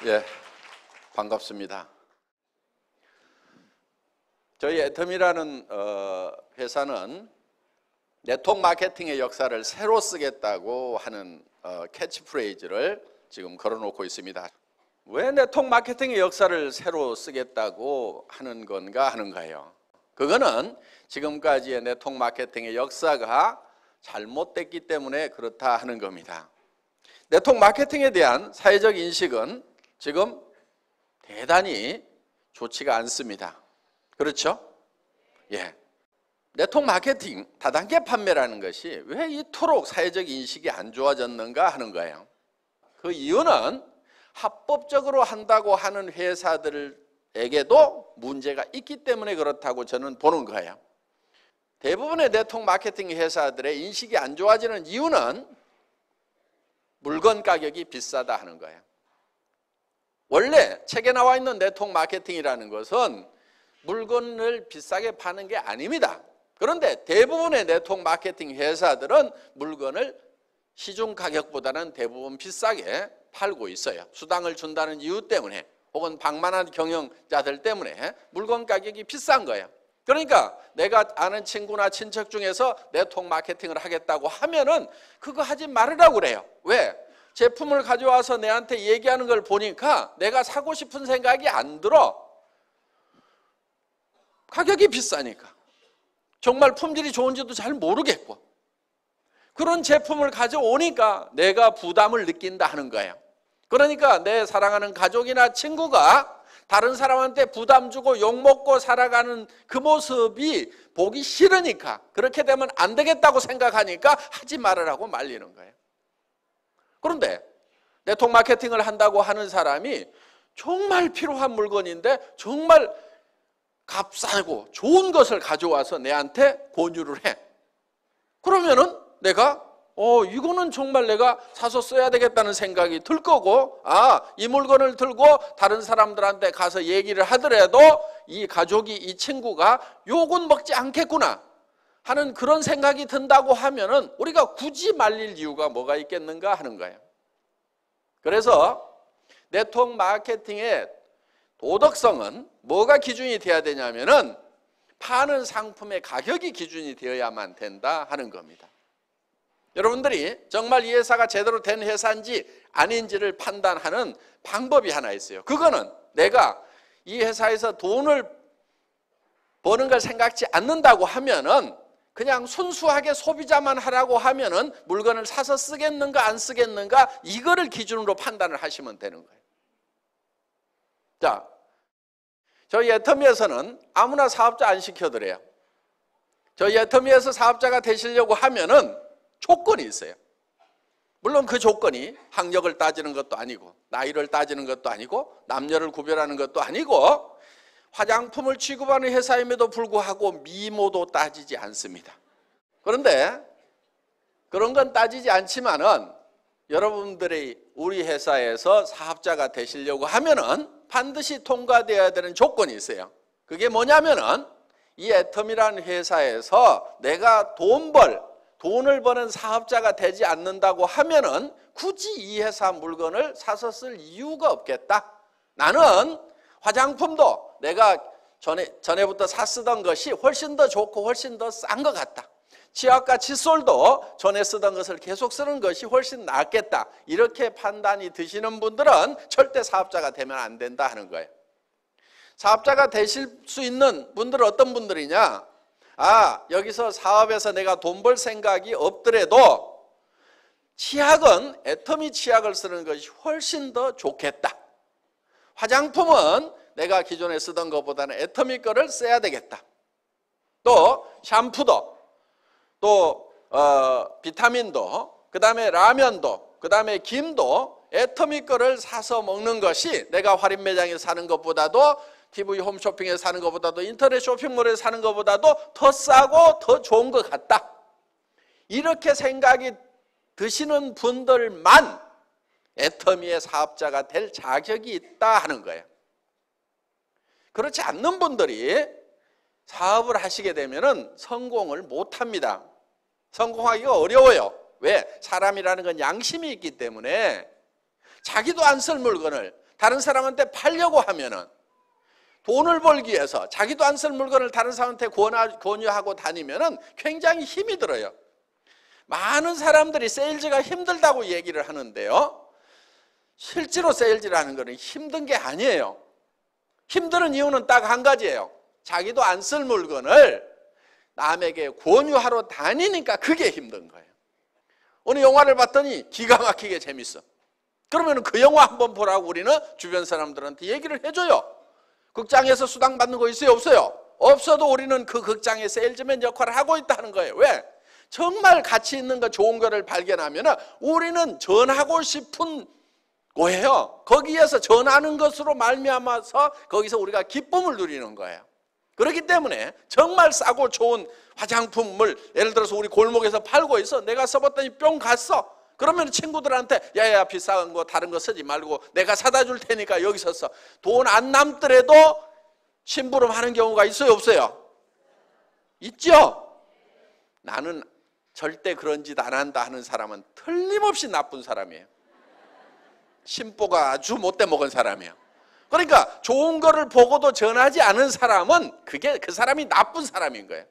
예, 반갑습니다. 저희 애텀이라는 회사는 네트워크 마케팅의 역사를 새로 쓰겠다고 하는 캐치프레이즈를 지금 걸어놓고 있습니다. 왜 네트워크 마케팅의 역사를 새로 쓰겠다고 하는 건가 하는 거예요. 그거는 지금까지의 네트워크 마케팅의 역사가 잘못됐기 때문에 그렇다 하는 겁니다. 네트워크 마케팅에 대한 사회적 인식은 지금 대단히 좋지가 않습니다. 그렇죠? 예. 네트워크 마케팅, 다단계 판매라는 것이 왜 이토록 사회적 인식이 안 좋아졌는가 하는 거예요. 그 이유는 합법적으로 한다고 하는 회사들에게도 문제가 있기 때문에 그렇다고 저는 보는 거예요. 대부분의 네트워크 마케팅 회사들의 인식이 안 좋아지는 이유는 물건 가격이 비싸다 하는 거예요. 원래 책에 나와 있는 네트워크 마케팅이라는 것은 물건을 비싸게 파는 게 아닙니다. 그런데 대부분의 네트워크 마케팅 회사들은 물건을 시중 가격보다는 대부분 비싸게 팔고 있어요. 수당을 준다는 이유 때문에 혹은 방만한 경영자들 때문에 물건 가격이 비싼 거예요. 그러니까 내가 아는 친구나 친척 중에서 네트워크 마케팅을 하겠다고 하면은 그거 하지 말으라고 그래요. 왜? 제품을 가져와서 내한테 얘기하는 걸 보니까 내가 사고 싶은 생각이 안 들어. 가격이 비싸니까. 정말 품질이 좋은지도 잘 모르겠고. 그런 제품을 가져오니까 내가 부담을 느낀다 하는 거예요. 그러니까 내 사랑하는 가족이나 친구가 다른 사람한테 부담 주고 욕먹고 살아가는 그 모습이 보기 싫으니까, 그렇게 되면 안 되겠다고 생각하니까 하지 말으라고 말리는 거예요. 그런데 네트워크 마케팅을 한다고 하는 사람이 정말 필요한 물건인데 정말 값싸고 좋은 것을 가져와서 내한테 권유를 해. 그러면은 내가 이거는 정말 내가 사서 써야 되겠다는 생각이 들 거고, 이 물건을 들고 다른 사람들한테 가서 얘기를 하더라도 이 가족이, 이 친구가 욕은 먹지 않겠구나 하는 그런 생각이 든다고 하면은 우리가 굳이 말릴 이유가 뭐가 있겠는가 하는 거예요. 그래서 네트워크 마케팅의 도덕성은 뭐가 기준이 되어야 되냐면은 파는 상품의 가격이 기준이 되어야만 된다 하는 겁니다. 여러분들이 정말 이 회사가 제대로 된 회사인지 아닌지를 판단하는 방법이 하나 있어요. 그거는 내가 이 회사에서 돈을 버는 걸 생각지 않는다고 하면은 그냥 순수하게 소비자만 하라고 하면은 물건을 사서 쓰겠는가 안 쓰겠는가 이거를 기준으로 판단을 하시면 되는 거예요. 자, 저희 애터미에서는 아무나 사업자 안 시켜드려요. 저희 애터미에서 사업자가 되시려고 하면은 조건이 있어요. 물론 그 조건이 학력을 따지는 것도 아니고 나이를 따지는 것도 아니고 남녀를 구별하는 것도 아니고 화장품을 취급하는 회사임에도 불구하고 미모도 따지지 않습니다. 그런데 그런 건 따지지 않지만은 여러분들이 우리 회사에서 사업자가 되시려고 하면은 반드시 통과되어야 되는 조건이 있어요. 그게 뭐냐면은 이 애텀이라는 회사에서 내가 돈을 버는 사업자가 되지 않는다고 하면은 굳이 이 회사 물건을 사서 쓸 이유가 없겠다. 나는 화장품도 내가 전에부터 쓰던 것이 훨씬 더 좋고 훨씬 더 싼 것 같다. 치약과 칫솔도 전에 쓰던 것을 계속 쓰는 것이 훨씬 낫겠다. 이렇게 판단이 드시는 분들은 절대 사업자가 되면 안 된다 하는 거예요. 사업자가 되실 수 있는 분들은 어떤 분들이냐? 여기서 사업에서 내가 돈 벌 생각이 없더라도 치약은 애터미 치약을 쓰는 것이 훨씬 더 좋겠다. 화장품은 내가 기존에 쓰던 것보다는 애터미 거를 써야 되겠다. 또 샴푸도, 또 비타민도, 그 다음에 라면도, 그 다음에 김도 애터미 거를 사서 먹는 것이 내가 할인 매장에서 사는 것보다도 TV 홈쇼핑에서 사는 것보다도 인터넷 쇼핑몰에서 사는 것보다도 더 싸고 더 좋은 것 같다. 이렇게 생각이 드시는 분들만 애터미의 사업자가 될 자격이 있다 하는 거예요. 그렇지 않는 분들이 사업을 하시게 되면 성공을 못합니다. 성공하기가 어려워요. 왜? 사람이라는 건 양심이 있기 때문에 자기도 안 쓸 물건을 다른 사람한테 팔려고 하면은 돈을 벌기 위해서 자기도 안 쓸 물건을 다른 사람한테 권유하고 다니면은 굉장히 힘이 들어요. 많은 사람들이 세일즈가 힘들다고 얘기를 하는데요. 실제로 세일즈라는 것은 힘든 게 아니에요. 힘든 이유는 딱 한 가지예요. 자기도 안 쓸 물건을 남에게 권유하러 다니니까 그게 힘든 거예요. 어느 영화를 봤더니 기가 막히게 재밌어. 그러면 그 영화 한번 보라고 우리는 주변 사람들한테 얘기를 해줘요. 극장에서 수당 받는 거 있어요? 없어요? 없어도 우리는 그 극장의 세일즈맨 역할을 하고 있다는 거예요. 왜? 정말 가치 있는 거 좋은 거를 발견하면 우리는 전하고 싶은 거예요. 거기에서 전하는 것으로 말미암아서 거기서 우리가 기쁨을 누리는 거예요. 그렇기 때문에 정말 싸고 좋은 화장품을 예를 들어서 우리 골목에서 팔고 있어. 내가 써봤더니 뿅 갔어. 그러면 친구들한테 야야 비싼 거 다른 거 쓰지 말고 내가 사다 줄 테니까 여기서 써. 돈 안 남더라도 심부름하는 경우가 있어요? 없어요? 있죠? 나는 절대 그런 짓 안 한다 하는 사람은 틀림없이 나쁜 사람이에요. 심보가 아주 못돼 먹은 사람이에요. 그러니까 좋은 거를 보고도 전하지 않은 사람은 그 사람이 나쁜 사람인 거예요.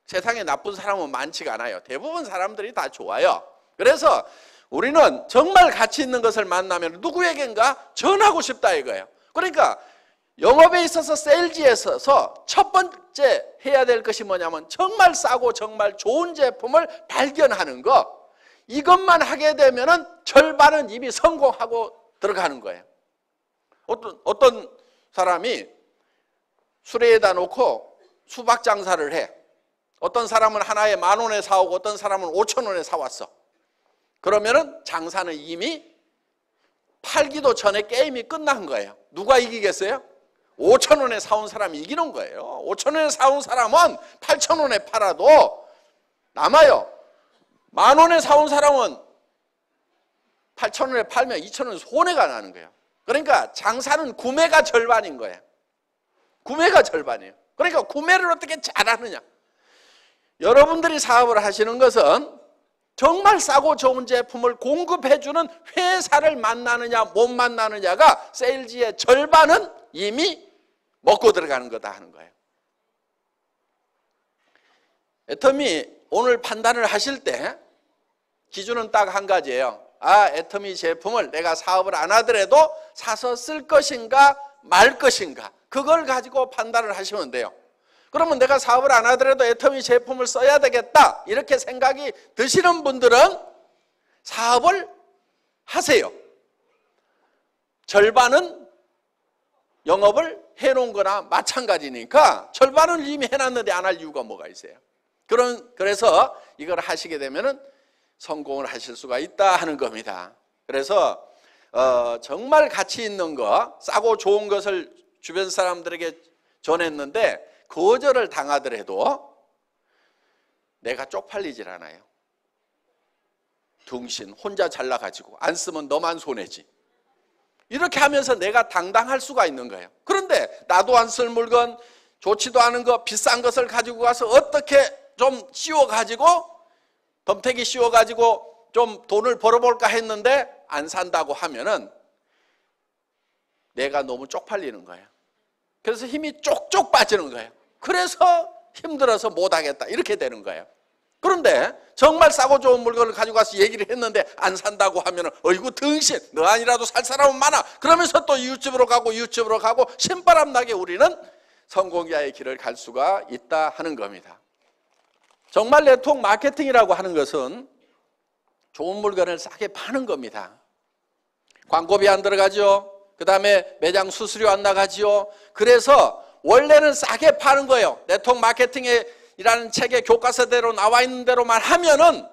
세상에 나쁜 사람은 많지가 않아요. 대부분 사람들이 다 좋아요. 그래서 우리는 정말 가치 있는 것을 만나면 누구에겐가 전하고 싶다 이거예요. 그러니까 영업에 있어서 세일즈에 있어서 첫 번째 해야 될 것이 뭐냐면 정말 싸고 정말 좋은 제품을 발견하는 거. 이것만 하게 되면은 절반은 이미 성공하고 들어가는 거예요. 어떤 사람이 수레에다 놓고 수박 장사를 해. 어떤 사람은 하나에 10,000원에 사오고 어떤 사람은 5,000원에 사왔어. 그러면은 장사는 이미 팔기도 전에 게임이 끝난 거예요. 누가 이기겠어요? 5,000원에 사온 사람이 이기는 거예요. 5,000원에 사온 사람은 8,000원에 팔아도 남아요. 10,000원에 사온 사람은 8,000원에 팔면 2,000원 손해가 나는 거예요. 그러니까 장사는 구매가 절반인 거예요. 구매가 절반이에요. 그러니까 구매를 어떻게 잘하느냐. 여러분들이 사업을 하시는 것은 정말 싸고 좋은 제품을 공급해주는 회사를 만나느냐 못 만나느냐가 세일즈의 절반은 이미 먹고 들어가는 거다 하는 거예요. 애터미 오늘 판단을 하실 때 기준은 딱 한 가지예요. 애터미 제품을 내가 사업을 안 하더라도 사서 쓸 것인가 말 것인가 그걸 가지고 판단을 하시면 돼요. 그러면 내가 사업을 안 하더라도 애터미 제품을 써야 되겠다 이렇게 생각이 드시는 분들은 사업을 하세요. 절반은 영업을 해놓은 거나 마찬가지니까 절반은 이미 해놨는데 안 할 이유가 뭐가 있어요. 그래서 이걸 하시게 되면은 성공을 하실 수가 있다 하는 겁니다. 그래서 정말 가치 있는 거, 싸고 좋은 것을 주변 사람들에게 전했는데 거절을 당하더라도 내가 쪽팔리질 않아요. 둥신 혼자 잘나가지고 안 쓰면 너만 손해지. 이렇게 하면서 내가 당당할 수가 있는 거예요. 그런데 나도 안 쓸 물건, 좋지도 않은 거, 비싼 것을 가지고 가서 어떻게 좀 씌워가지고 덤태기 씌워가지고 좀 돈을 벌어볼까 했는데 안 산다고 하면은 내가 너무 쪽팔리는 거예요. 그래서 힘이 쪽쪽 빠지는 거예요. 그래서 힘들어서 못하겠다 이렇게 되는 거예요. 그런데 정말 싸고 좋은 물건을 가지고 가서 얘기를 했는데 안 산다고 하면은 어이구 등신 너 아니라도 살 사람은 많아. 그러면서 또 이웃집으로 가고 신바람 나게 우리는 성공자의 길을 갈 수가 있다 하는 겁니다. 정말 네트워크 마케팅이라고 하는 것은 좋은 물건을 싸게 파는 겁니다. 광고비 안 들어가죠. 그 다음에 매장 수수료 안 나가지요. 그래서 원래는 싸게 파는 거예요. 네트워크 마케팅이라는 책의 교과서대로 나와 있는 대로만 하면은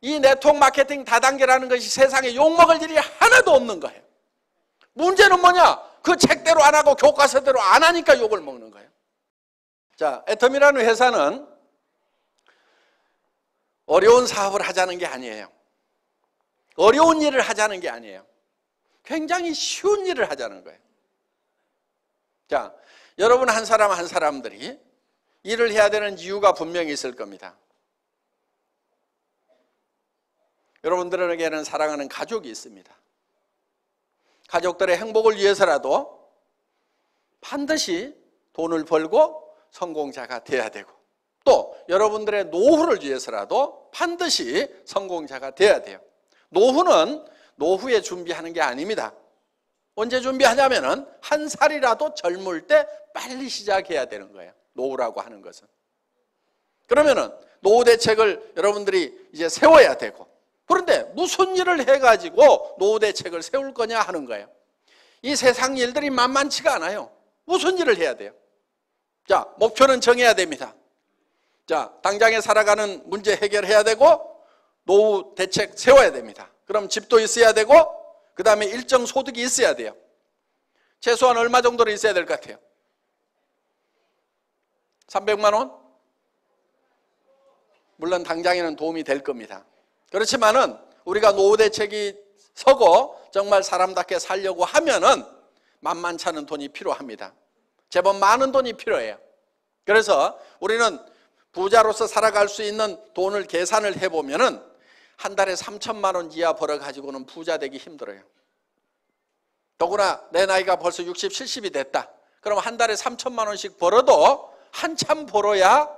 이 네트워크 마케팅 다단계라는 것이 세상에 욕먹을 일이 하나도 없는 거예요. 문제는 뭐냐? 그 책대로 안 하고 교과서대로 안 하니까 욕을 먹는 거예요. 자, 애텀이라는 회사는 어려운 사업을 하자는 게 아니에요. 어려운 일을 하자는 게 아니에요. 굉장히 쉬운 일을 하자는 거예요. 자, 여러분 한 사람 한 사람들이 일을 해야 되는 이유가 분명히 있을 겁니다. 여러분들에게는 사랑하는 가족이 있습니다. 가족들의 행복을 위해서라도 반드시 돈을 벌고 성공자가 돼야 되고, 또 여러분들의 노후를 위해서라도 반드시 성공자가 돼야 돼요. 노후는 노후에 준비하는 게 아닙니다. 언제 준비하냐면은 한 살이라도 젊을 때 빨리 시작해야 되는 거예요. 노후라고 하는 것은. 그러면은 노후 대책을 여러분들이 이제 세워야 되고, 그런데 무슨 일을 해가지고 노후 대책을 세울 거냐 하는 거예요. 이 세상 일들이 만만치가 않아요. 무슨 일을 해야 돼요? 자, 목표는 정해야 됩니다. 자, 당장에 살아가는 문제 해결해야 되고, 노후 대책 세워야 됩니다. 그럼 집도 있어야 되고, 그 다음에 일정 소득이 있어야 돼요. 최소한 얼마 정도는 있어야 될 것 같아요? 300만 원? 물론 당장에는 도움이 될 겁니다. 그렇지만은 우리가 노후 대책이 서고 정말 사람답게 살려고 하면은 만만치 않은 돈이 필요합니다. 제법 많은 돈이 필요해요. 그래서 우리는 부자로서 살아갈 수 있는 돈을 계산을 해보면은 한 달에 3천만 원 이하 벌어가지고는 부자 되기 힘들어요. 더구나 내 나이가 벌써 60, 70이 됐다. 그럼 한 달에 3천만 원씩 벌어도 한참 벌어야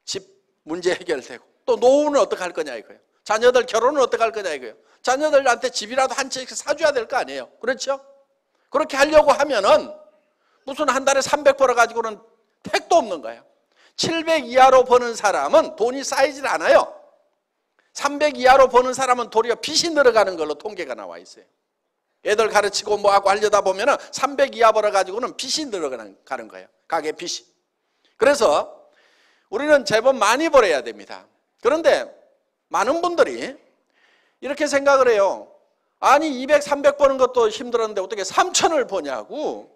집 문제 해결되고, 또 노후는 어떻게 할 거냐 이거예요. 자녀들 결혼은 어떻게 할 거냐 이거예요. 자녀들한테 집이라도 한 채 사줘야 될 거 아니에요. 그렇죠? 그렇게 하려고 하면은 무슨 한 달에 300 벌어가지고는 택도 없는 거예요. 700 이하로 버는 사람은 돈이 쌓이질 않아요. 300 이하로 버는 사람은 도리어 빚이 늘어가는 걸로 통계가 나와 있어요. 애들 가르치고 뭐하고 하려다 보면은 300 이하 벌어가지고는 빚이 늘어가는 거예요. 가계 빚이. 그래서 우리는 제법 많이 벌어야 됩니다. 그런데 많은 분들이 이렇게 생각을 해요. 아니 200, 300 버는 것도 힘들었는데 어떻게 3천을 버냐고.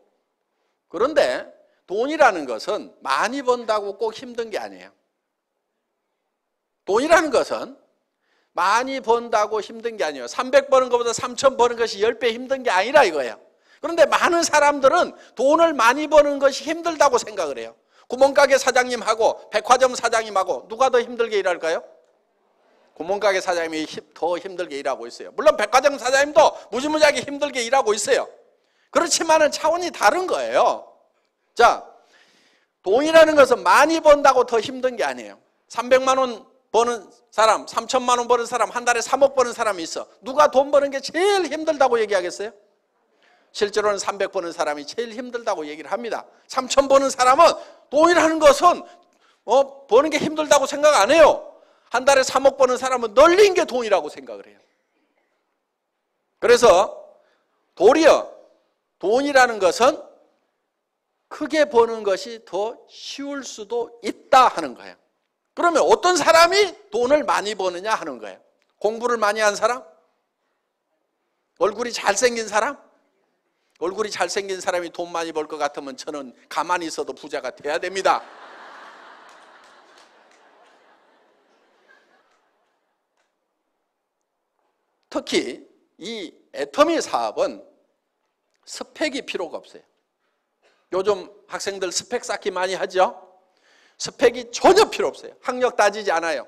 그런데 돈이라는 것은 많이 번다고 꼭 힘든 게 아니에요. 돈이라는 것은 많이 번다고 힘든 게 아니에요. 300 버는 것보다 3천 버는 것이 10배 힘든 게 아니라 이거예요. 그런데 많은 사람들은 돈을 많이 버는 것이 힘들다고 생각을 해요. 구멍가게 사장님하고 백화점 사장님하고 누가 더 힘들게 일할까요? 구멍가게 사장님이 더 힘들게 일하고 있어요. 물론 백화점 사장님도 무지무지하게 힘들게 일하고 있어요. 그렇지만은 차원이 다른 거예요. 자, 돈이라는 것은 많이 번다고 더 힘든 게 아니에요. 300만 원 버는 사람, 3천만 원 버는 사람, 한 달에 3억 버는 사람이 있어. 누가 돈 버는 게 제일 힘들다고 얘기하겠어요? 실제로는 300 버는 사람이 제일 힘들다고 얘기를 합니다. 3천 버는 사람은 돈이라는 것은 버는 게 힘들다고 생각 안 해요. 한 달에 3억 버는 사람은 널린 게 돈이라고 생각을 해요. 그래서 도리어 돈이라는 것은 크게 버는 것이 더 쉬울 수도 있다 하는 거예요. 그러면 어떤 사람이 돈을 많이 버느냐 하는 거예요. 공부를 많이 한 사람? 얼굴이 잘생긴 사람? 얼굴이 잘생긴 사람이 돈 많이 벌 것 같으면 저는 가만히 있어도 부자가 돼야 됩니다. 특히 이 애터미 사업은 스펙이 필요가 없어요. 요즘 학생들 스펙 쌓기 많이 하죠? 스펙이 전혀 필요 없어요. 학력 따지지 않아요.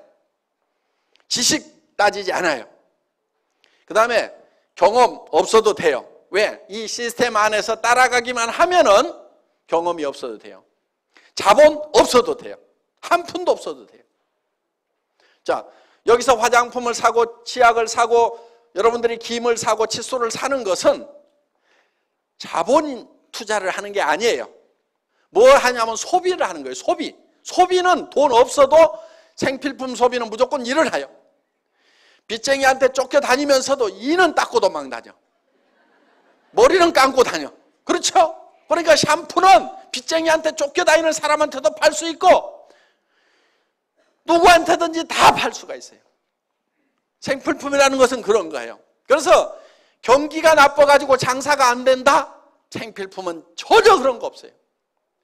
지식 따지지 않아요. 그 다음에 경험 없어도 돼요. 왜? 이 시스템 안에서 따라가기만 하면은 경험이 없어도 돼요. 자본 없어도 돼요. 한 푼도 없어도 돼요. 자, 여기서 화장품을 사고 치약을 사고 여러분들이 김을 사고 칫솔을 사는 것은 자본 투자를 하는 게 아니에요. 뭘 하냐면 소비를 하는 거예요. 소비. 소비는 돈 없어도 생필품 소비는 무조건 일을 해요. 빚쟁이한테 쫓겨다니면서도 이는 닦고 도망 다녀. 머리는 감고 다녀. 그렇죠? 그러니까 샴푸는 빚쟁이한테 쫓겨다니는 사람한테도 팔 수 있고 누구한테든지 다 팔 수가 있어요. 생필품이라는 것은 그런 거예요. 그래서 경기가 나빠가지고 장사가 안 된다? 생필품은 전혀 그런 거 없어요.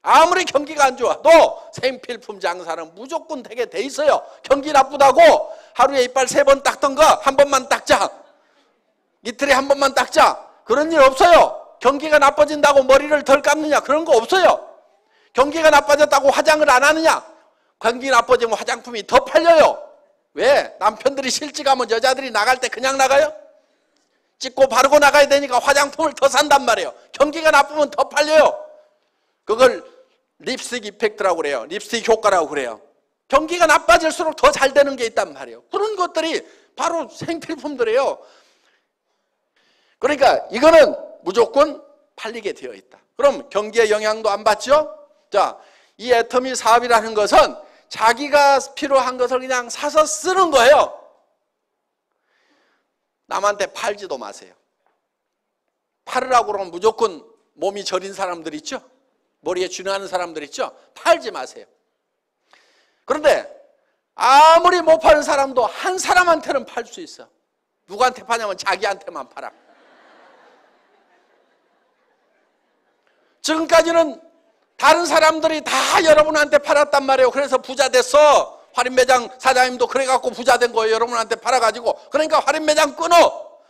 아무리 경기가 안 좋아도 생필품 장사는 무조건 되게 돼 있어요. 경기 나쁘다고 하루에 이빨 3번 닦던 거 한 번만 닦자. 이틀에 한 번만 닦자. 그런 일 없어요. 경기가 나빠진다고 머리를 덜 감느냐? 그런 거 없어요. 경기가 나빠졌다고 화장을 안 하느냐? 경기 나빠지면 화장품이 더 팔려요. 왜? 남편들이 실직하면 여자들이 나갈 때 그냥 나가요? 찍고 바르고 나가야 되니까 화장품을 더 산단 말이에요. 경기가 나쁘면 더 팔려요. 그걸 립스틱 이펙트라고 그래요. 립스틱 효과라고 그래요. 경기가 나빠질수록 더 잘 되는 게 있단 말이에요. 그런 것들이 바로 생필품들이에요. 그러니까 이거는 무조건 팔리게 되어 있다. 그럼 경기에 영향도 안 받죠? 자, 이 애터미 사업이라는 것은 자기가 필요한 것을 그냥 사서 쓰는 거예요. 남한테 팔지도 마세요. 팔으라고 그러면 무조건 몸이 저린 사람들 있죠? 머리에 쥐나는 사람들 있죠? 팔지 마세요. 그런데 아무리 못 파는 사람도 한 사람한테는 팔 수 있어. 누구한테 파냐면 자기한테만 팔아. 지금까지는 다른 사람들이 다 여러분한테 팔았단 말이에요. 그래서 부자 됐어. 할인매장 사장님도 그래갖고 부자 된 거예요. 여러분한테 팔아가지고. 그러니까 할인매장 끊어.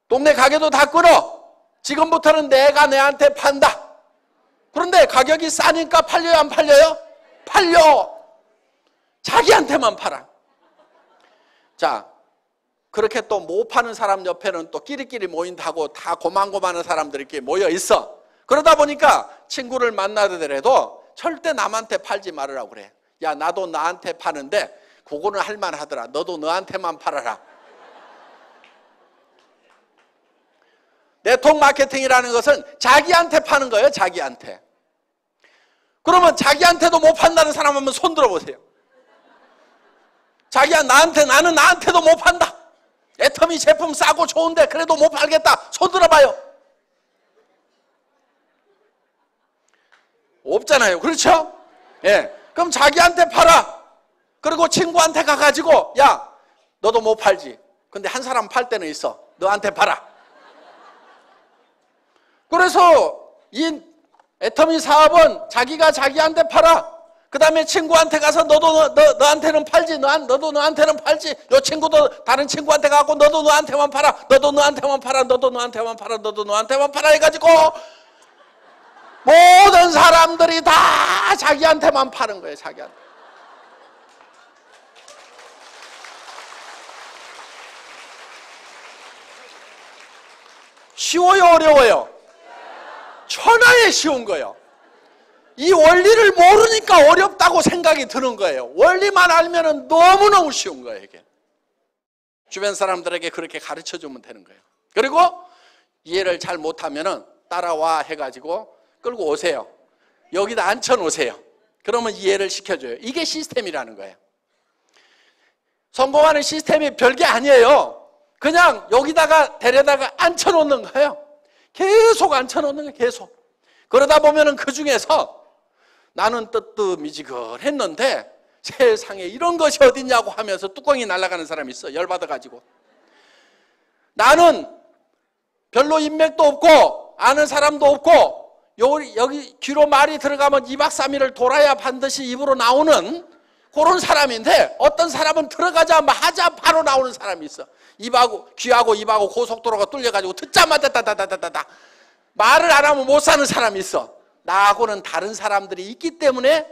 동네 가게도 다 끊어. 지금부터는 내가 내한테 판다. 그런데 가격이 싸니까 팔려요, 안 팔려요? 팔려. 자기한테만 팔아. 자, 그렇게 또 못 파는 사람 옆에는 또 끼리끼리 모인다고 다 고만고만한 사람들이 이렇게 모여 있어. 그러다 보니까 친구를 만나더라도 절대 남한테 팔지 말으라고 그래. 야, 나도 나한테 파는데 그거는 할만하더라. 너도 너한테만 팔아라. 네트워크 마케팅이라는 것은 자기한테 파는 거예요. 자기한테. 그러면 자기한테도 못 판다는 사람 한번 손 들어보세요. 자기야, 나는 나한테도 못 판다. 애터미 제품 싸고 좋은데 그래도 못 팔겠다. 손 들어봐요. 없잖아요. 그렇죠? 예. 그럼 자기한테 팔아. 그리고 친구한테 가가지고, 야, 너도 못 팔지. 근데 한 사람 팔 때는 있어. 너한테 팔아. 그래서 이 애터미 사업은 자기가 자기한테 팔아. 그 다음에 친구한테 가서 너한테는 팔지. 너도 너한테는 팔지. 요 친구도 다른 친구한테 가고 너도 너한테만 팔아. 너도 너한테만 팔아. 너도 너한테만 팔아. 너도 너한테만 팔아 해가지고 모든 사람들이 다 자기한테만 파는 거예요. 자기한테. 쉬워요, 어려워요? 천하에 쉬운 거예요. 이 원리를 모르니까 어렵다고 생각이 드는 거예요. 원리만 알면 너무너무 쉬운 거예요, 이게. 주변 사람들에게 그렇게 가르쳐 주면 되는 거예요. 그리고 이해를 잘 못하면 따라와 해가지고 끌고 오세요. 여기다 앉혀놓으세요. 그러면 이해를 시켜줘요. 이게 시스템이라는 거예요. 성공하는 시스템이 별게 아니에요. 그냥 여기다가 데려다가 앉혀놓는 거예요. 계속 앉혀놓는 거예요. 계속. 그러다 보면 그 중에서 나는 뜨뜻미지근했는데 세상에 이런 것이 어딨냐고 하면서 뚜껑이 날아가는 사람이 있어. 열받아가지고. 나는 별로 인맥도 없고 아는 사람도 없고 여기 귀로 말이 들어가면 2박 3일을 돌아야 반드시 입으로 나오는 그런 사람인데 어떤 사람은 들어가자마자 바로 나오는 사람이 있어. 귀하고 입하고 고속도로가 뚫려가지고 듣자마자 다다다다다 말을 안 하면 못 사는 사람이 있어. 나하고는 다른 사람들이 있기 때문에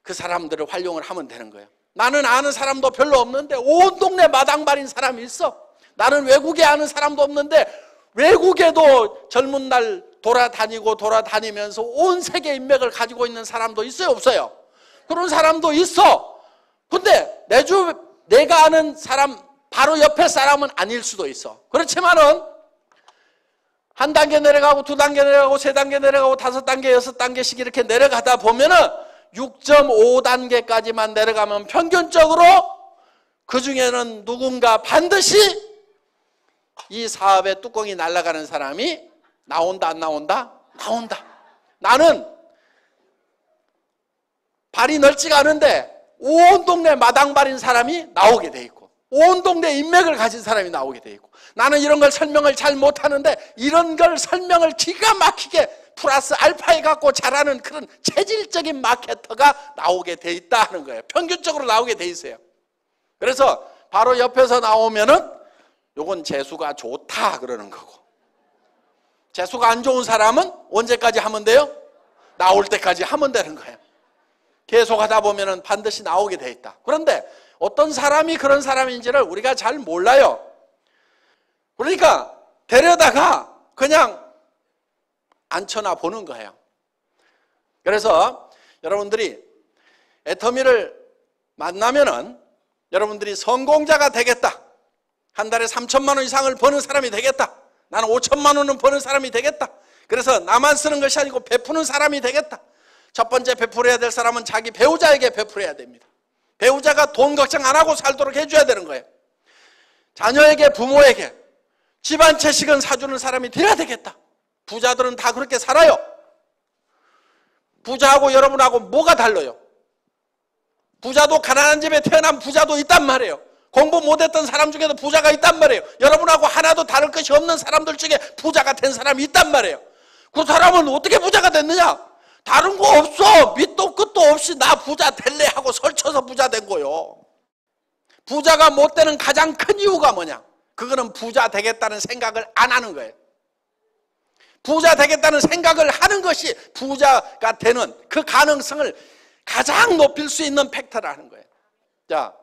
그 사람들을 활용을 하면 되는 거예요. 나는 아는 사람도 별로 없는데 온 동네 마당발인 사람이 있어. 나는 외국에 아는 사람도 없는데 외국에도 젊은 날 돌아다니면서 온 세계 인맥을 가지고 있는 사람도 있어요, 없어요? 그런 사람도 있어. 근데 내가 아는 사람 바로 옆에 사람은 아닐 수도 있어. 그렇지만은 한 단계 내려가고 두 단계 내려가고 세 단계 내려가고 다섯 단계 여섯 단계씩 이렇게 내려가다 보면은 6.5단계까지만 내려가면 평균적으로 그 중에는 누군가 반드시 이 사업의 뚜껑이 날아가는 사람이 나온다, 안 나온다? 나온다. 나는 발이 넓지가 않은데 온 동네 마당발인 사람이 나오게 돼 있고 온 동네 인맥을 가진 사람이 나오게 돼 있고 나는 이런 걸 설명을 잘 못하는데 이런 걸 설명을 기가 막히게 플러스 알파에 갖고 잘하는 그런 체질적인 마케터가 나오게 돼 있다 하는 거예요. 평균적으로 나오게 돼 있어요. 그래서 바로 옆에서 나오면은 요건 재수가 좋다 그러는 거고 재수가 안 좋은 사람은 언제까지 하면 돼요? 나올 때까지 하면 되는 거예요. 계속 하다 보면은 반드시 나오게 돼 있다. 그런데 어떤 사람이 그런 사람인지를 우리가 잘 몰라요. 그러니까 데려다가 그냥 앉혀놔 보는 거예요. 그래서 여러분들이 애터미를 만나면은 여러분들이 성공자가 되겠다. 한 달에 3천만 원 이상을 버는 사람이 되겠다. 나는 5천만 원은 버는 사람이 되겠다. 그래서 나만 쓰는 것이 아니고 베푸는 사람이 되겠다. 첫 번째 베풀어야 될 사람은 자기 배우자에게 베풀어야 됩니다. 배우자가 돈 걱정 안 하고 살도록 해줘야 되는 거예요. 자녀에게, 부모에게 집 한 채씩은 사주는 사람이 돼야 되겠다. 부자들은 다 그렇게 살아요. 부자하고 여러분하고 뭐가 달라요? 부자도 가난한 집에 태어난 부자도 있단 말이에요. 공부 못했던 사람 중에도 부자가 있단 말이에요. 여러분하고 하나도 다를 것이 없는 사람들 중에 부자가 된 사람이 있단 말이에요. 그 사람은 어떻게 부자가 됐느냐? 다른 거 없어. 밑도 끝도 없이 나 부자 될래 하고 설쳐서 부자 된 거요. 부자가 못 되는 가장 큰 이유가 뭐냐? 그거는 부자 되겠다는 생각을 안 하는 거예요. 부자 되겠다는 생각을 하는 것이 부자가 되는 그 가능성을 가장 높일 수 있는 팩터라는 거예요. 자,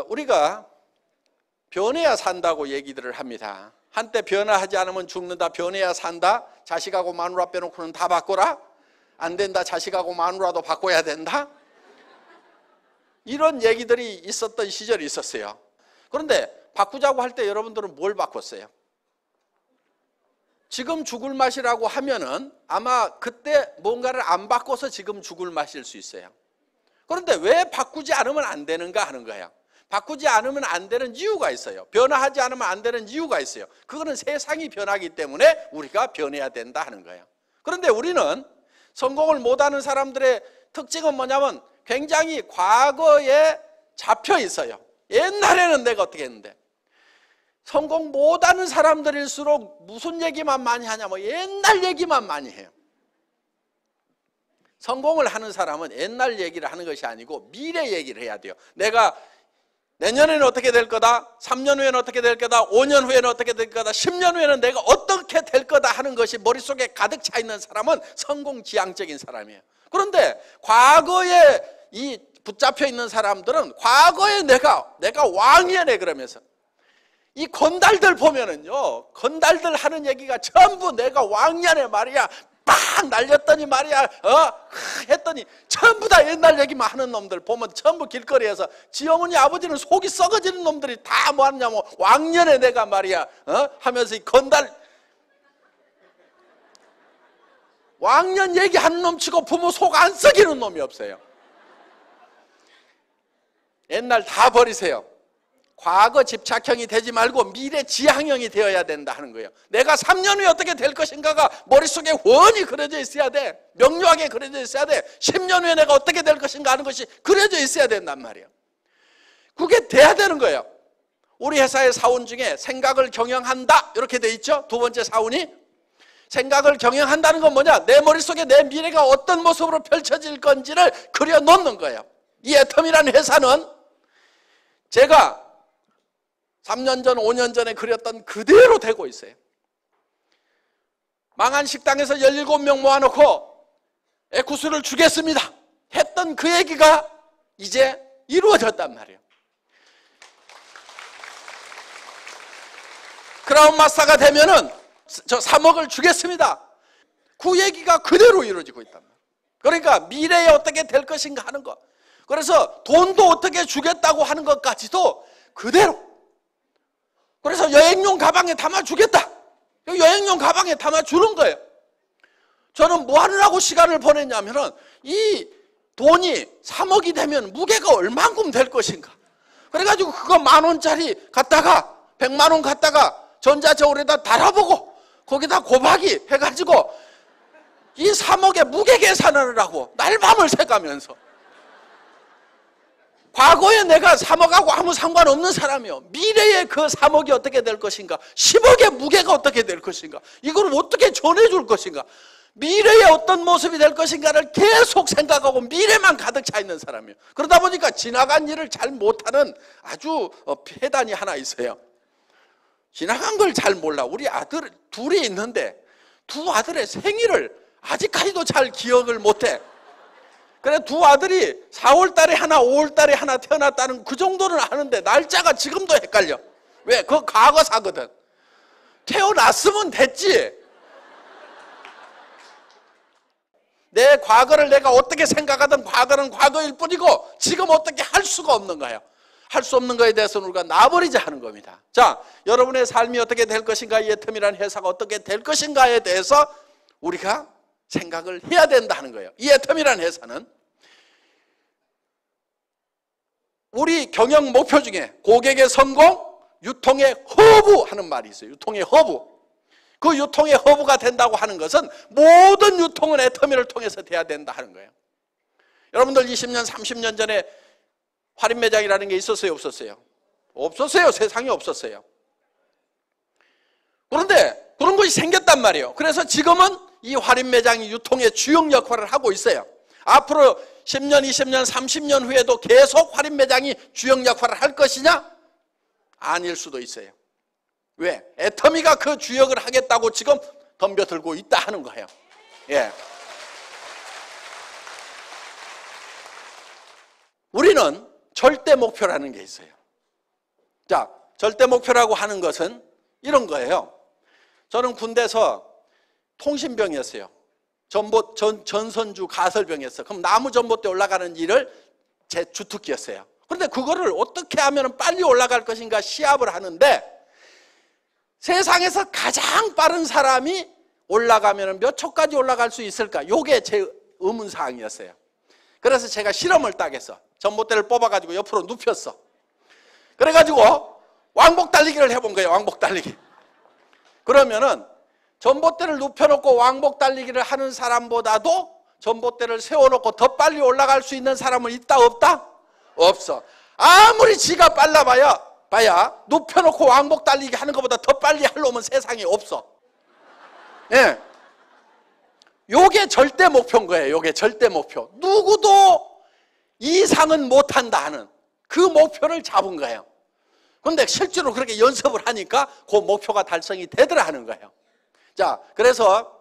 우리가 변해야 산다고 얘기들을 합니다. 한때 변화하지 않으면 죽는다, 변해야 산다, 자식하고 마누라 빼놓고는 다 바꿔라, 안 된다, 자식하고 마누라도 바꿔야 된다, 이런 얘기들이 있었던 시절이 있었어요. 그런데 바꾸자고 할 때 여러분들은 뭘 바꿨어요? 지금 죽을 맛이라고 하면은 아마 그때 뭔가를 안 바꿔서 지금 죽을 맛일 수 있어요. 그런데 왜 바꾸지 않으면 안 되는가 하는 거예요. 바꾸지 않으면 안 되는 이유가 있어요. 변화하지 않으면 안 되는 이유가 있어요. 그거는 세상이 변하기 때문에 우리가 변해야 된다 하는 거예요. 그런데 우리는 성공을 못하는 사람들의 특징은 뭐냐면 굉장히 과거에 잡혀 있어요. 옛날에는 내가 어떻게 했는데, 성공 못하는 사람들일수록 무슨 얘기만 많이 하냐면 옛날 얘기만 많이 해요. 성공을 하는 사람은 옛날 얘기를 하는 것이 아니고 미래 얘기를 해야 돼요. 내가 내년에는 어떻게 될 거다, 3년 후에는 어떻게 될 거다, 5년 후에는 어떻게 될 거다, 10년 후에는 내가 어떻게 될 거다 하는 것이 머릿속에 가득 차 있는 사람은 성공지향적인 사람이에요. 그런데 과거에 이 붙잡혀 있는 사람들은 과거에 내가 왕이네 그러면서 이 건달들 보면은요, 건달들 하는 얘기가 전부 내가 왕년에 말이야 빡 날렸더니 말이야 했더니 전부 다 옛날 얘기만 하는 놈들 보면 전부 길거리에서 지어머니 아버지는 속이 썩어지는 놈들이 다 뭐 하냐면 왕년에 내가 말이야 하면서 이 건달 왕년 얘기하는 놈 치고 부모 속 안 썩이는 놈이 없어요. 옛날 다 버리세요. 과거 집착형이 되지 말고 미래 지향형이 되어야 된다 하는 거예요. 내가 3년 후에 어떻게 될 것인가가 머릿속에 훤히 그려져 있어야 돼. 명료하게 그려져 있어야 돼. 10년 후에 내가 어떻게 될 것인가 하는 것이 그려져 있어야 된단 말이에요. 그게 돼야 되는 거예요. 우리 회사의 사원 중에 생각을 경영한다 이렇게 돼 있죠. 두 번째 사원이 생각을 경영한다는 건 뭐냐? 내 머릿속에 내 미래가 어떤 모습으로 펼쳐질 건지를 그려놓는 거예요. 이 애텀이라는 회사는 제가 3년 전, 5년 전에 그렸던 그대로 되고 있어요. 망한 식당에서 17명 모아놓고 에쿠스를 주겠습니다 했던 그 얘기가 이제 이루어졌단 말이에요. 크라운 마스터가 되면은 저 3억을 주겠습니다. 그 얘기가 그대로 이루어지고 있단 말이에요. 그러니까 미래에 어떻게 될 것인가 하는 것. 그래서 돈도 어떻게 주겠다고 하는 것까지도 그대로. 그래서 여행용 가방에 담아주겠다. 여행용 가방에 담아주는 거예요. 저는 뭐 하느라고 시간을 보냈냐면은 이 돈이 3억이 되면 무게가 얼만큼 될 것인가. 그래가지고 그거 10,000원짜리 갖다가 100만 원 갖다가 전자저울에다 달아보고 거기다 곱하기 해가지고 이 3억의 무게 계산을 하고 날밤을 새가면서 과거에 내가 3억하고 아무 상관없는 사람이요. 미래에 그 3억이 어떻게 될 것인가, 10억의 무게가 어떻게 될 것인가, 이걸 어떻게 전해줄 것인가, 미래에 어떤 모습이 될 것인가를 계속 생각하고 미래만 가득 차 있는 사람이에요. 그러다 보니까 지나간 일을 잘 못하는 아주 폐단이 하나 있어요. 지나간 걸 잘 몰라. 우리 아들 둘이 있는데 두 아들의 생일을 아직까지도 잘 기억을 못해. 그래 두 아들이 4월 달에 하나 5월 달에 하나 태어났다는 그 정도는 아는데 날짜가 지금도 헷갈려. 왜? 그거 과거사거든. 태어났으면 됐지. 내 과거를 내가 어떻게 생각하든 과거는 과거일 뿐이고 지금 어떻게 할 수가 없는 거예요. 할 수 없는 거에 대해서는 우리가 놔버리자 하는 겁니다. 자, 여러분의 삶이 어떻게 될 것인가, 이 애텀이라는 회사가 어떻게 될 것인가에 대해서 우리가 생각을 해야 된다 하는 거예요. 이 애텀이라는 회사는 우리 경영 목표 중에 고객의 성공, 유통의 허브 하는 말이 있어요. 유통의 허브. 그 유통의 허브가 된다고 하는 것은 모든 유통은 애터미를 통해서 돼야 된다 하는 거예요. 여러분들 20년, 30년 전에 할인 매장이라는 게 있었어요? 없었어요? 없었어요. 세상에 없었어요. 그런데 그런 것이 생겼단 말이에요. 그래서 지금은 이 할인 매장이 유통의 주역 역할을 하고 있어요. 앞으로 10년, 20년, 30년 후에도 계속 할인 매장이 주역 역할을 할 것이냐? 아닐 수도 있어요. 왜? 애터미가 그 주역을 하겠다고 지금 덤벼들고 있다 하는 거예요. 예. 우리는 절대 목표라는 게 있어요. 자, 절대 목표라고 하는 것은 이런 거예요. 저는 군대에서 통신병이었어요. 전선주 가설병이었어요. 그럼 나무 전봇대 올라가는 일을 제 주특기였어요. 그런데 그거를 어떻게 하면 빨리 올라갈 것인가 시합을 하는데 세상에서 가장 빠른 사람이 올라가면 몇 초까지 올라갈 수 있을까? 이게 제 의문사항이었어요. 그래서 제가 실험을 딱 했어. 전봇대를 뽑아가지고 옆으로 눕혔어. 그래가지고 왕복 달리기를 해본 거예요. 왕복 달리기. 그러면은 전봇대를 눕혀놓고 왕복 달리기를 하는 사람보다도 전봇대를 세워놓고 더 빨리 올라갈 수 있는 사람은 있다 없다? 없어. 아무리 지가 빨라봐야 눕혀놓고 왕복 달리기 하는 것보다 더 빨리 할 놈은 세상에 없어. 예. 요게 절대 목표인 거예요. 요게 절대 목표. 누구도 이상은 못한다 하는 그 목표를 잡은 거예요. 그런데 실제로 그렇게 연습을 하니까 그 목표가 달성이 되더라 하는 거예요. 자, 그래서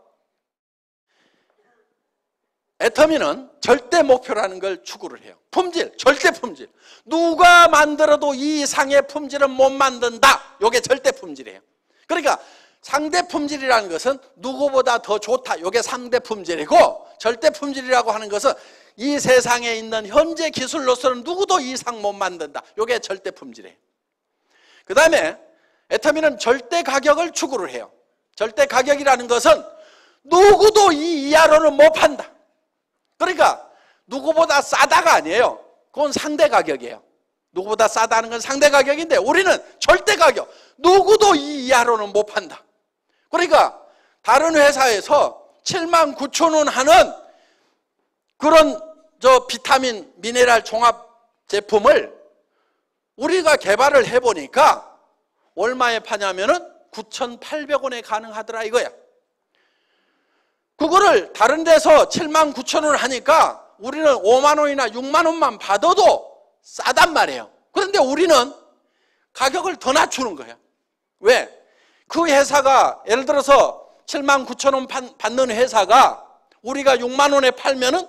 애터미는 절대 목표라는 걸 추구를 해요. 품질, 절대 품질. 누가 만들어도 이 이상의 품질은 못 만든다. 이게 절대 품질이에요. 그러니까 상대 품질이라는 것은 누구보다 더 좋다. 이게 상대 품질이고, 절대 품질이라고 하는 것은 이 세상에 있는 현재 기술로서는 누구도 이상 못 만든다. 이게 절대 품질이에요. 그 다음에 애터미는 절대 가격을 추구를 해요. 절대 가격이라는 것은 누구도 이 이하로는 못 판다. 그러니까 누구보다 싸다가 아니에요. 그건 상대 가격이에요. 누구보다 싸다는 건 상대 가격인데 우리는 절대 가격. 누구도 이 이하로는 못 판다. 그러니까 다른 회사에서 79,000원 하는 그런 비타민, 미네랄 종합 제품을 우리가 개발을 해보니까 얼마에 파냐면은 9,800원에 가능하더라 이거야. 그거를 다른 데서 79,000원을 하니까 우리는 5만 원이나 6만 원만 받아도 싸단 말이에요. 그런데 우리는 가격을 더 낮추는 거예요. 왜? 그 회사가 예를 들어서 79,000원 받는 회사가 우리가 6만 원에 팔면은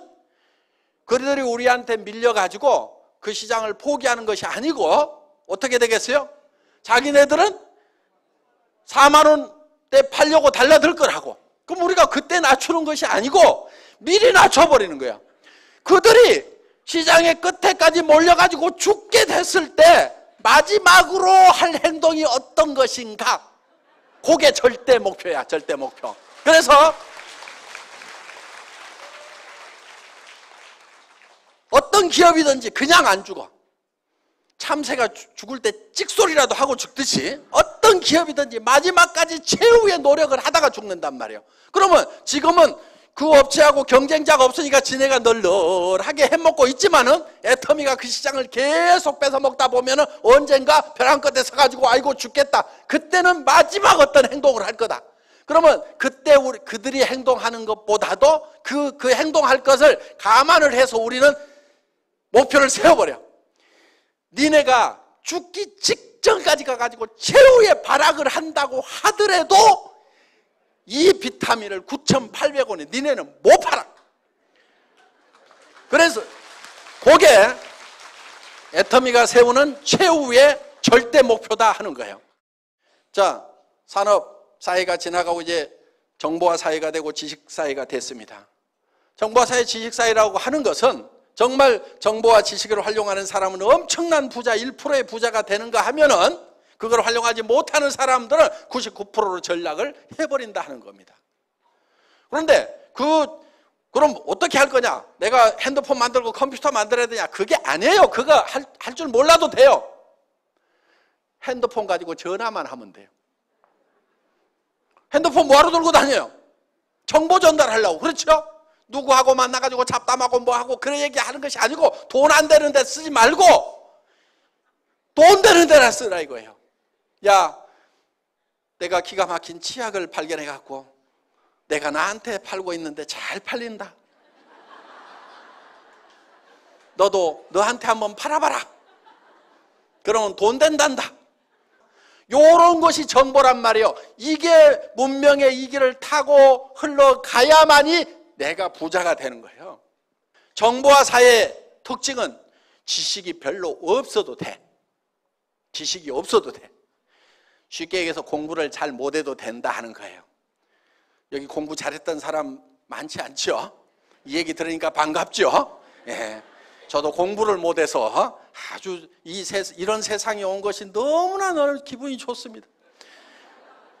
그들이 우리한테 밀려가지고 그 시장을 포기하는 것이 아니고 어떻게 되겠어요? 자기네들은 4만 원대 팔려고 달라들 거라고. 그럼 우리가 그때 낮추는 것이 아니고 미리 낮춰버리는 거야. 그들이 시장의 끝에까지 몰려가지고 죽게 됐을 때 마지막으로 할 행동이 어떤 것인가? 그게 절대 목표야, 절대 목표. 그래서 어떤 기업이든지 그냥 안 죽어. 참새가 죽을 때 찍소리라도 하고 죽듯이 어떤 기업이든지 마지막까지 최후의 노력을 하다가 죽는단 말이에요. 그러면 지금은 그 업체하고 경쟁자가 없으니까 지네가 널널하게 해먹고 있지만은 애터미가 그 시장을 계속 뺏어먹다 보면은 언젠가 벼랑 끝에 서가지고 아이고 죽겠다. 그때는 마지막 어떤 행동을 할 거다. 그러면 그때 그들이 행동하는 것보다도 그 행동할 것을 감안을 해서 우리는 목표를 세워버려. 니네가 죽기 직전까지 가가지고 최후의 발악을 한다고 하더라도 이 비타민을 9,800원에 니네는 못 팔아. 그래서 그게 애터미가 세우는 최후의 절대 목표다 하는 거예요. 자, 산업 사회가 지나가고 이제 정보화 사회가 되고 지식 사회가 됐습니다. 정보화 사회, 지식 사회라고 하는 것은 정말 정보와 지식을 활용하는 사람은 엄청난 부자, 1%의 부자가 되는가 하면은 그걸 활용하지 못하는 사람들은 99%로 전락을 해버린다 하는 겁니다. 그런데 그럼 어떻게 할 거냐? 내가 핸드폰 만들고 컴퓨터 만들어야 되냐? 그게 아니에요. 그거 할 줄 몰라도 돼요. 핸드폰 가지고 전화만 하면 돼요. 핸드폰 뭐하러 들고 다녀요? 정보 전달하려고. 그렇죠? 누구하고 만나가지고 잡담하고 뭐하고 그런 얘기하는 것이 아니고 돈 안 되는 데 쓰지 말고 돈 되는 데나 쓰라 이거예요. 야, 내가 기가 막힌 치약을 발견해갖고 내가 나한테 팔고 있는데 잘 팔린다. 너도 너한테 한번 팔아봐라. 그러면 돈 된단다. 요런 것이 정보란 말이에요. 이게 문명의 이 길을 타고 흘러가야만이 내가 부자가 되는 거예요. 정보화 사회의 특징은 지식이 별로 없어도 돼. 지식이 없어도 돼. 쉽게 얘기해서 공부를 잘 못해도 된다 하는 거예요. 여기 공부 잘했던 사람 많지 않죠? 이 얘기 들으니까 반갑죠? 예. 저도 공부를 못해서 아주 이런 세상에 온 것이 너무나 기분이 좋습니다.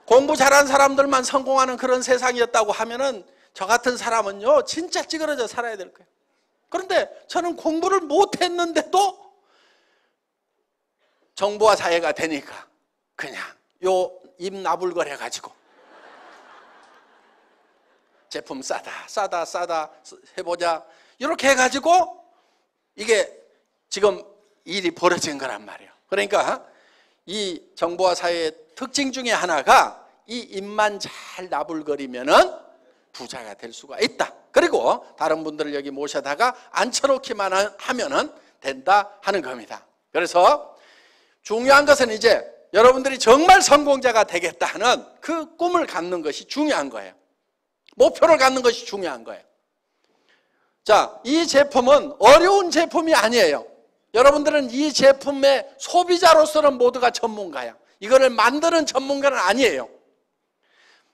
공부 잘한 사람들만 성공하는 그런 세상이었다고 하면은 저 같은 사람은요 진짜 찌그러져 살아야 될 거예요. 그런데 저는 공부를 못했는데도 정보화 사회가 되니까 그냥 요 입 나불거려 가지고 제품 싸다 해보자 이렇게 해가지고 이게 지금 일이 벌어진 거란 말이에요. 그러니까 이 정보화 사회의 특징 중에 하나가 이 입만 잘 나불거리면은 부자가 될 수가 있다. 그리고 다른 분들을 여기 모셔다가 앉혀놓기만 하면은 된다 하는 겁니다. 그래서 중요한 것은 이제 여러분들이 정말 성공자가 되겠다 하는 그 꿈을 갖는 것이 중요한 거예요. 목표를 갖는 것이 중요한 거예요. 자, 이 제품은 어려운 제품이 아니에요. 여러분들은 이 제품의 소비자로서는 모두가 전문가야. 이거를 만드는 전문가는 아니에요.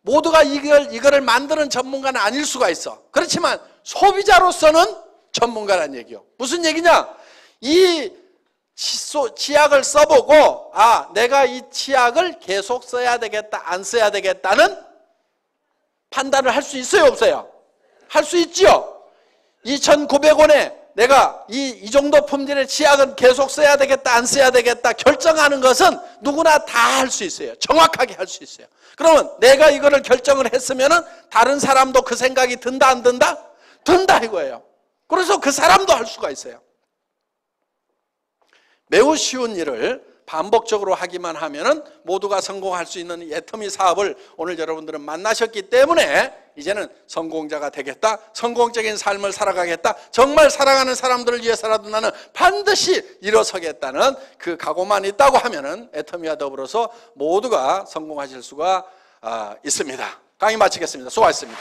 모두가 이거를 만드는 전문가는 아닐 수가 있어. 그렇지만 소비자로서는 전문가라는 얘기요. 무슨 얘기냐? 이 치약을 써보고 내가 이 치약을 계속 써야 되겠다, 안 써야 되겠다는 판단을 할 수 있어요, 없어요? 할 수 있죠. 2,900원에 내가 이 정도 품질의 치약은 계속 써야 되겠다, 안 써야 되겠다 결정하는 것은 누구나 다 할 수 있어요. 정확하게 할 수 있어요. 그러면 내가 이거를 결정을 했으면은 다른 사람도 그 생각이 든다, 안 든다? 든다 이거예요. 그래서 그 사람도 할 수가 있어요. 매우 쉬운 일을 반복적으로 하기만 하면은 모두가 성공할 수 있는 이 애터미 사업을 오늘 여러분들은 만나셨기 때문에 이제는 성공자가 되겠다, 성공적인 삶을 살아가겠다, 정말 사랑하는 사람들을 위해서라도 나는 반드시 일어서겠다는 그 각오만 있다고 하면은 애터미와 더불어서 모두가 성공하실 수가 있습니다. 강의 마치겠습니다. 수고하셨습니다.